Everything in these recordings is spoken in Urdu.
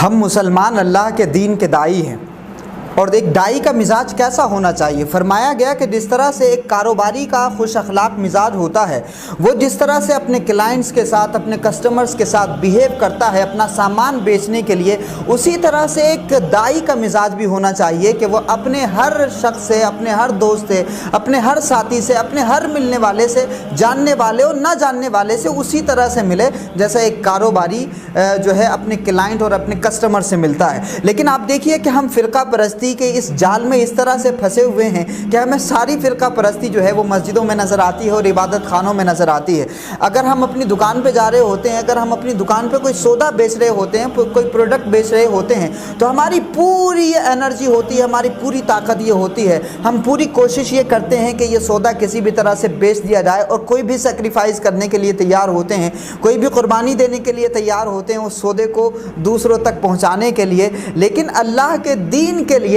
ہم مسلمان اللہ کے دین کے داعی ہیں، اور ایک داعی کا مزاج کیسا ہونا چاہیے؟ فرمایا گیا کہ جس طرح سے ایک کاروباری کا خوش اخلاق مزاج ہوتا ہے، وہ جس طرح سے اپنے کلائنٹس کے ساتھ، اپنے کسٹمرز کے ساتھ بیہیو کرتا ہے اپنا سامان بیچنے کے لیے، اسی طرح سے ایک داعی کا مزاج بھی ہونا چاہیے کہ وہ اپنے ہر شخص سے، اپنے ہر دوست سے، اپنے ہر ساتھی سے، اپنے ہر ملنے والے سے، جاننے والے اور نہ جاننے والے سے اسی طرح سے ملے جیسا ایک کاروباری جو ہے اپنے کلائنٹ اور اپنے کسٹمر سے ملتا ہے۔ لیکن آپ دیکھیے کہ ہم فرقہ پرستی کے اس جال میں اس طرح سے پھنسے ہوئے ہیں کہ ہمیں ساری فرقہ پرستی جو ہے وہ مسجدوں میں نظر آتی ہے اور عبادت خانوں میں نظر آتی ہے۔ اگر ہم اپنی دکان پہ جا رہے ہوتے ہیں، اگر ہم اپنی دکان پہ کوئی سودا بیچ رہے ہوتے ہیں، کوئی پروڈکٹ بیچ رہے ہوتے ہیں، تو ہماری پوری انرجی ہوتی ہے، ہماری پوری طاقت یہ ہوتی ہے، ہم پوری کوشش یہ کرتے ہیں کہ یہ سودا کسی بھی طرح سے بیچ دیا جائے، اور کوئی بھی سیکریفائز کرنے کے لیے تیار ہوتے ہیں، کوئی بھی قربانی دینے کے لیے تیار ہوتے ہیں اس سودے کو دوسروں تک پہنچانے کے لیے۔ لیکن اللہ کے دین کے لیے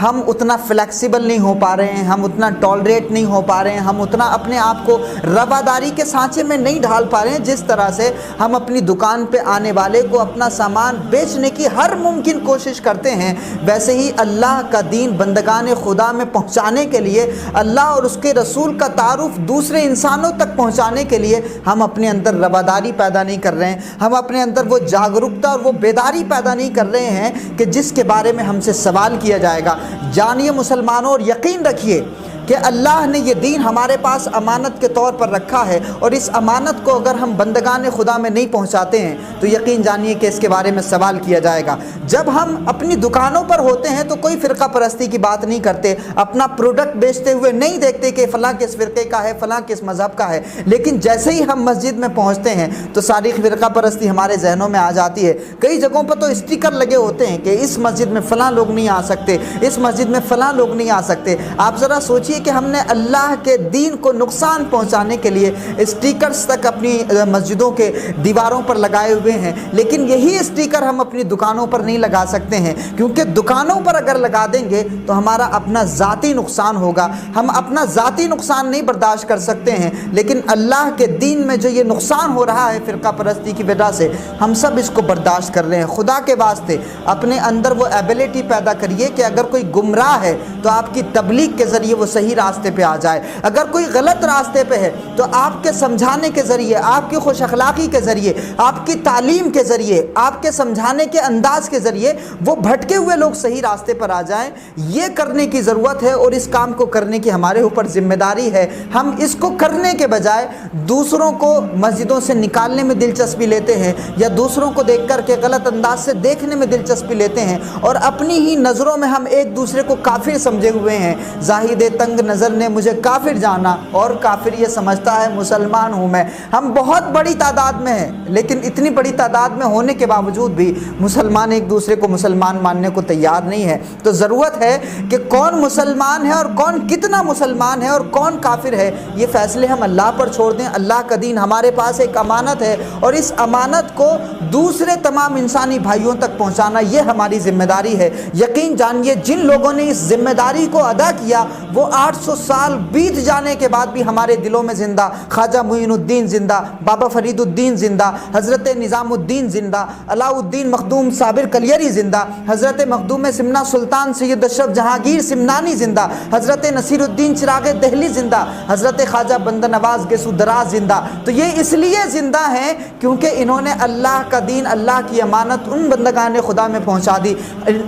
ہم اتنا فلیکسیبل نہیں ہو پا رہے ہیں، ہم اتنا ٹالریٹ نہیں ہو پا رہے ہیں، ہم اتنا اپنے آپ کو رواداری کے سانچے میں نہیں ڈھال پا رہے ہیں جس طرح سے ہم اپنی دکان پہ آنے والے کو اپنا سامان بیچنے کی ہر ممکن کوشش کرتے ہیں۔ ویسے ہی اللہ کا دین بندگان خدا میں پہنچانے کے لیے، اللہ اور اس کے رسول کا تعارف دوسرے انسانوں تک پہنچانے کے لیے ہم اپنے اندر رواداری پیدا نہیں کر رہے ہیں، ہم اپنے اندر وہ جاگرکتا اور وہ بیداری پیدا نہیں کر رہے ہیں کہ جس کے بارے میں ہم سے سوال کیا جائے گا۔ جانیے مسلمانوں اور یقین رکھیے کہ اللہ نے یہ دین ہمارے پاس امانت کے طور پر رکھا ہے، اور اس امانت کو اگر ہم بندگان خدا میں نہیں پہنچاتے ہیں تو یقین جانیے کہ اس کے بارے میں سوال کیا جائے گا۔ جب ہم اپنی دکانوں پر ہوتے ہیں تو کوئی فرقہ پرستی کی بات نہیں کرتے، اپنا پروڈکٹ بیچتے ہوئے نہیں دیکھتے کہ فلاں کس فرقے کا ہے، فلاں کس مذہب کا ہے۔ لیکن جیسے ہی ہم مسجد میں پہنچتے ہیں تو ساری فرقہ پرستی ہمارے ذہنوں میں آ جاتی ہے۔ کئی جگہوں پر تو اسٹیکر لگے ہوتے ہیں کہ اس مسجد میں فلاں لوگ نہیں آ سکتے، اس مسجد میں فلاں لوگ نہیں آ سکتے۔ آپ ذرا سوچیے کہ ہم نے اللہ کے دین کو نقصان پہنچانے کے لیے اسٹیکرز تک اپنی مسجدوں کے دیواروں پر لگائے ہوئے ہیں، لیکن یہی اسٹیکر ہم اپنی دکانوں پر نہیں لگا سکتے ہیں، کیونکہ دکانوں پر اگر لگا دیں گے تو ہمارا اپنا ذاتی نقصان ہوگا، ہم اپنا ذاتی نقصان نہیں برداشت کر سکتے ہیں۔ لیکن اللہ کے دین میں جو یہ نقصان ہو رہا ہے فرقہ پرستی کی وجہ سے، ہم سب اس کو برداشت کر رہے ہیں۔ خدا کے واسطے اپنے اندر وہ ایبلٹی پیدا کریے کہ اگر کوئی گمراہ ہے تو آپ کی تبلیغ کے ذریعے وہ صحیح راستے پہ آ جائے، اگر کوئی غلط راستے پہ ہے تو آپ کے سمجھانے کے ذریعے، آپ کی خوش اخلاقی کے ذریعے، آپ کی تعلیم کے ذریعے، آپ کے سمجھانے کے انداز کے ذریعے وہ بھٹکے ہوئے لوگ صحیح راستے پر آ جائیں۔ یہ کرنے کی ضرورت ہے، اور اس کام کو کرنے کی ہمارے اوپر ذمہ داری ہے۔ ہم اس کو کرنے کے بجائے دوسروں کو مسجدوں سے نکالنے میں دلچسپی لیتے ہیں، یا دوسروں کو دیکھ کر کے غلط انداز سے دیکھنے میں دلچسپی لیتے ہیں، اور اپنی ہی نظروں میں ہم ایک دوسرے کو کافر سمجھے ہوئے ہیں۔ زاہد تنگ نظر نے مجھے کافر جانا، اور کافر یہ سمجھتا ہے مسلمان ہوں میں۔ ہم بہت بڑی تعداد میں ہیں، لیکن اتنی بڑی تعداد میں ہونے کے باوجود بھی مسلمان ایک دوسرے کو مسلمان ماننے کو تیار نہیں ہے۔ تو ضرورت ہے کہ کون مسلمان ہے اور کون کتنا مسلمان ہے اور کون کافر ہے، یہ فیصلے ہم اللہ پر چھوڑ دیں۔ اللہ کا دین ہمارے پاس ایک امانت ہے، اور اس امانت کو دوسرے تمام انسانی بھائیوں تک پہنچانا یہ ہماری ذمہ داری ہے۔ یقین جانیے جن لوگوں نے اس ذمہ داری کو ادا کیا وہ 800 سال بیت جانے کے بعد بھی ہمارے دلوں میں زندہ۔ خواجہ معین الدین زندہ، بابا فرید الدین زندہ، حضرت نظام الدین زندہ، علاء الدین مخدوم صابر کلیری زندہ، حضرت مخدوم سمنا سلطان سید اشرف جہانگیر سمنانی زندہ، حضرت نصیر الدین چراغ دہلی زندہ، حضرت خواجہ بندہ نواز گیسو دراز زندہ۔ تو یہ اس لیے زندہ ہیں کیونکہ انہوں نے اللہ کا دین، اللہ کی امانت ان بندگان خدا میں پہنچا دی۔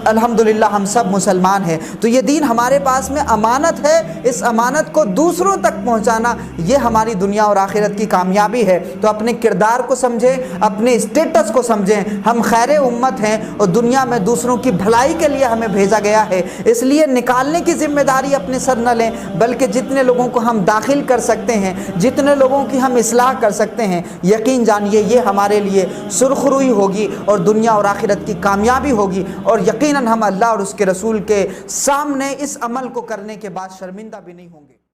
الحمدللہ ہم سب مسلمان ہیں، تو یہ دین ہمارے پاس میں امانت ہے، اس امانت کو دوسروں تک پہنچانا یہ ہماری دنیا اور آخرت کی کامیابی ہے۔ تو اپنے کردار کو سمجھیں، اپنے اسٹیٹس کو سمجھیں۔ ہم خیر امت ہیں، اور دنیا میں دوسروں کی بھلائی کے لیے ہمیں بھیجا گیا ہے، اس لیے نکالنے کی ذمہ داری اپنے سر نہ لیں، بلکہ جتنے لوگوں کو ہم داخل کر سکتے ہیں، جتنے لوگوں کی ہم اصلاح کر سکتے ہیں، یقین جانیے یہ ہمارے لیے سرخروئی ہوگی اور دنیا اور آخرت کی کامیابی ہوگی، اور یقیناً ہم اللہ اور اس کے رسول کے سامنے اس عمل کو کرنے کے بعد شرمندہ بھی نہیں ہوں گے۔